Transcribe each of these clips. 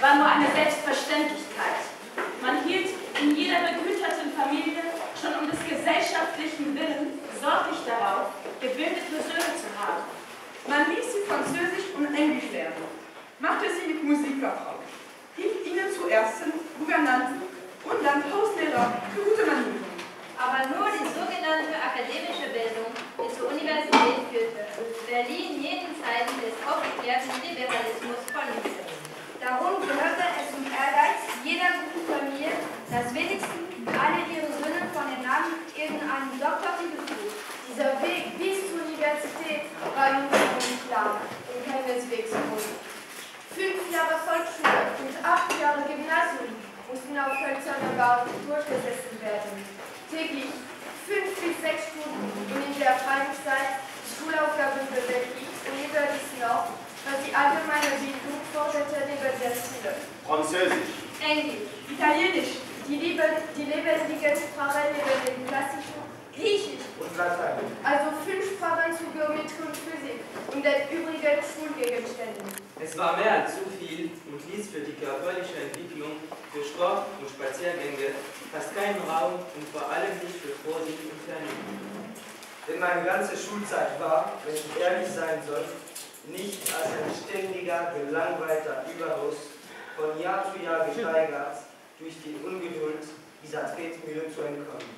war nur eine Selbstverständlichkeit. Man hielt in jeder begüterten Familie schon um des gesellschaftlichen Willen sorglich darauf, gebildete Söhne zu haben. Man ließ sie Französisch und Englisch lernen, machte sie mit Musik vertraut, hielt ihnen zuerst Gouvernanten und dann Hauslehrer für gute Manieren. Aber nur die sogenannte akademische Bildung, die zur Universität führte, verlieh in jenen Zeiten des aufgeklärten Liberalismus Verluste. Darum gehörte es zum Ehrgeiz jeder guten Familie, dass wenigstens alle ihre Söhne von den Namen irgendeinen Doktortitel trug. Dieser Weg bis zur Universität war nun nicht klar und keineswegs rund. 5 Jahre Volksschule und 8 Jahre Gymnasium mussten auf hölzerner Basis durchgesessen werden. Täglich 5 bis 6 Stunden und in der freien Zeit Schulaufgaben bewältigt und überdies noch, was die allgemeine Bildung forderte neben der Schule. Französisch, Englisch, Italienisch, Die lebendigen Sprachen neben den klassischen Griechisch und Latein. also 5 Sprachen zu Geometrie und Physik und den übrigen Schulgegenständen. Es war mehr als zu viel und ließ für die körperliche Entwicklung, für Sport und Spaziergänge fast keinen Raum und vor allem nicht für Vorsicht und Vernunft. Denn meine ganze Schulzeit war, wenn ich ehrlich sein soll, nicht als ein ständiger, gelangweilter Überdruss von Jahr zu Jahr gesteigert durch die Ungeduld dieser Tretmühle zu entkommen.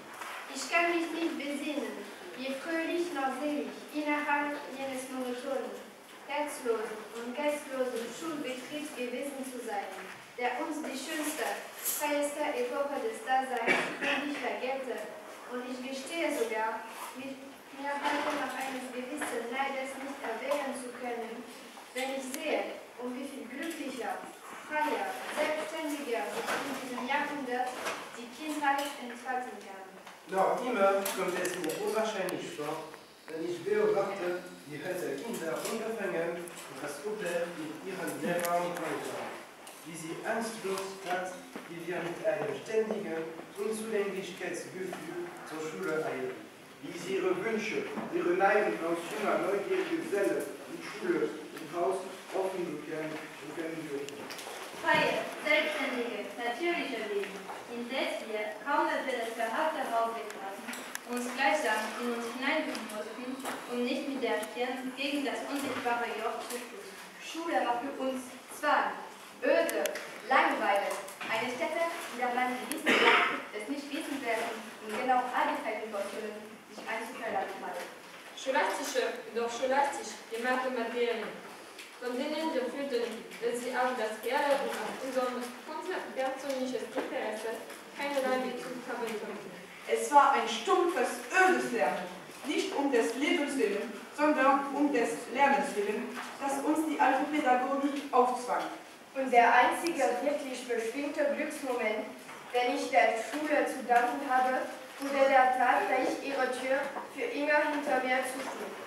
Ich kann mich nicht besinnen, je fröhlich noch selig innerhalb jenes monotonen, herzlosen und geistlosen Schulbetriebs gewesen zu sein, der uns die schönste, freieste Epoche des Daseins völlig vergällte. Und ich gestehe sogar, mir heute noch eines gewissen Neides nicht erwehren zu können, wenn ich sehe, um wie viel glücklicher, freier, selbstständiger sich in diesem Jahrhundert die Kindheit entfalten kann. Noch immer kommt es mir unwahrscheinlich vor, wenn ich beobachte, wie heute Kinder unbefangen und das Problem mit ihren Lehrern weiter, wie sie angstlos statt, wie wir mit einem ständigen Unzulänglichkeitsgefühl zur Schule eilen, wie sie ihre Wünsche, ihre Neigungen aus junger, neugieriger Geselle in Schule, im Haus offen bekennen und können dürfen. freie, selbstständige, natürliche Leben, indes wir, kaum dass wir das behaarte Haus betraten, uns gleichsam in uns hineinbringen mussten, um nicht mit der Stirn gegen das unsichtbare Joch zu stoßen. Schule war für uns Zwang, öde, langweilig, eine Stätte, in der man die Wissenschaft des Nichtwissenswerten und genau angefällten Vorstellungen sich einzuverlangen hat. Scholastische, doch scholastisch gemachte Materien, von denen wir fühlten, dass sie auf das Erde und auf unser persönliches Interesse keinerlei Bezug haben konnten. es war ein stumpfes, ödes Lernen, nicht um des Lebens willen, sondern um des Lernens willen, das uns die alte Pädagogik aufzwang. Und der einzige wirklich beschwingte Glücksmoment, den ich der Schule zu danken habe, wurde der Tag, da ich ihre Tür für immer hinter mir zuschlug.